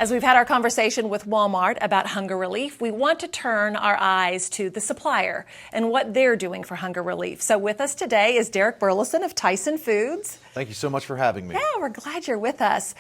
As we've had our conversation with Walmart about hunger relief, we want to turn our eyes to the supplier and what they're doing for hunger relief. So with us today is Derek Burleson of Tyson Foods. Thank you so much for having me. Yeah, we're glad you're with us.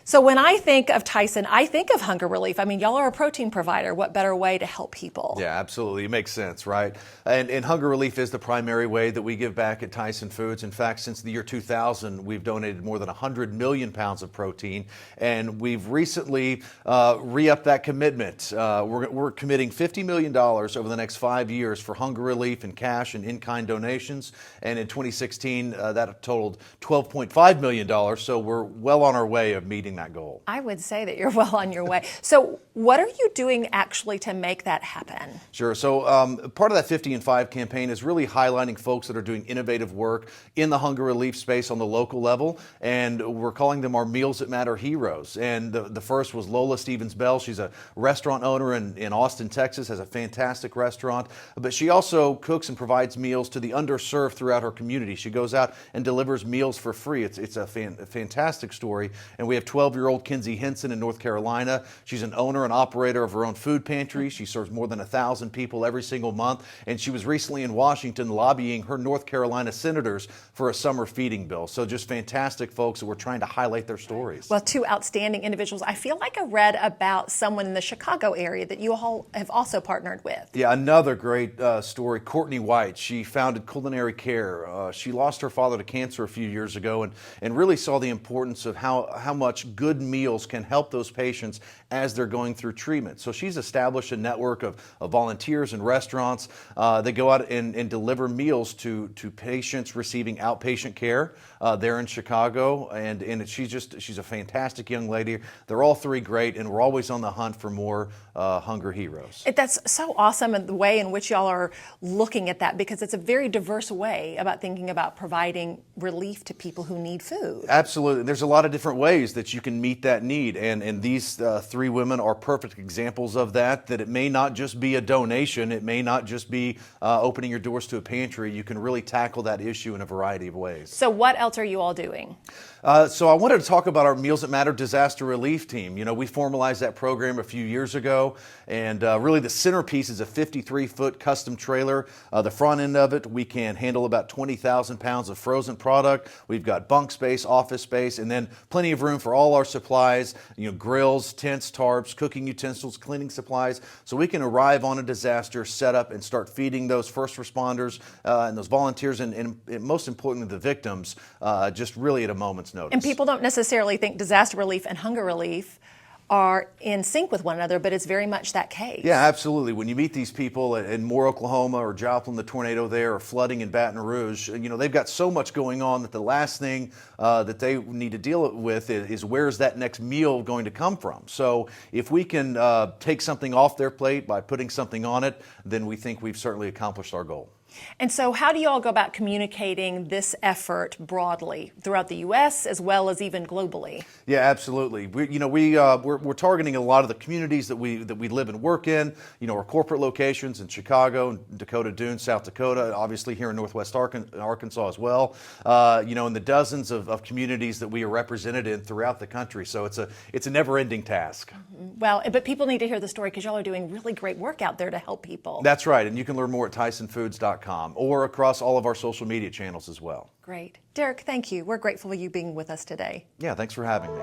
So when I think of Tyson, I think of hunger relief. I mean, y'all are a protein provider. What better way to help people? Yeah, absolutely. It makes sense, right? And hunger relief is the primary way that we give back at Tyson Foods. In fact, since the year 2000, we've donated more than 100 million pounds of protein. And we've recently re-upped that commitment. We're committing $50 million over the next 5 years for hunger relief in cash and in-kind donations. And in 2016, that totaled $12.5 million. So we're well on our way of meeting that goal. I would say that you're well on your way. So what are you doing actually to make that happen? Sure. So part of that 50 and 5 campaign is really highlighting folks that are doing innovative work in the hunger relief space on the local level. And we're calling them our Meals That Matter heroes. And the first was Lola Stevens-Bell. She's a restaurant owner in Austin, Texas, has a fantastic restaurant. But she also cooks and provides meals to the underserved throughout her community. She goes out and delivers meals for free. It's a fantastic story. And we have 12-year-old Kinsey Henson in North Carolina. She's an owner and operator of her own food pantry. She serves more than 1,000 people every single month. And she was recently in Washington lobbying her North Carolina senators for a summer feeding bill. So just fantastic folks that we're trying to highlight their stories. Well, two outstanding individuals. I feel like I read about someone in the Chicago area that you all have also partnered with. Yeah, another great story. Courtney White. She founded Culinary Care. She lost her father to cancer a few years ago and really saw the importance of how much good meals can help those patients as they're going through treatment. So she's established a network of volunteers and restaurants that go out and deliver meals to patients receiving outpatient care there in Chicago. And she's a fantastic young lady. They're all three great, and we're always on the hunt for more hunger heroes. That's so awesome, and the way in which y'all are looking at that, because it's a very diverse way about thinking about providing relief to people who need food. Absolutely. There's a lot of different ways that you can meet that need, and these three women are perfect examples of that it may not just be a donation, it may not just be opening your doors to a pantry. You can really tackle that issue in a variety of ways. So what else are you all doing? So I wanted to talk about our Meals That Matter disaster relief team. You know, we formalized that program a few years ago, and really the centerpiece is a 53-foot custom trailer. The front end of it, we can handle about 20,000 pounds of frozen product. We've got bunk space, office space, and then plenty of room for all our supplies, grills, tents, tarps, cooking utensils, cleaning supplies. So we can arrive on a disaster, set up, and start feeding those first responders and those volunteers, and most importantly, the victims, just really at a moment's notice. And people don't necessarily think disaster relief and hunger relief are in sync with one another, but it's very much that case. Yeah, absolutely. When you meet these people in Moore, Oklahoma, or Joplin, the tornado there, or flooding in Baton Rouge, they've got so much going on that the last thing that they need to deal with is where's that next meal going to come from. So if we can take something off their plate by putting something on it, then we think we've certainly accomplished our goal. And so how do you all go about communicating this effort broadly throughout the U.S. as well as even globally? Yeah, absolutely. We're targeting a lot of the communities that we live and work in. Our corporate locations in Chicago, Dakota Dunes, South Dakota, obviously here in Northwest Arkansas as well. And the dozens of communities that we are represented in throughout the country. So it's a never-ending task. Well, but people need to hear the story because y'all are doing really great work out there to help people. That's right, and you can learn more at TysonFoods.com or across all of our social media channels as well. Great. Derek, thank you. We're grateful for you being with us today. Yeah, thanks for having me.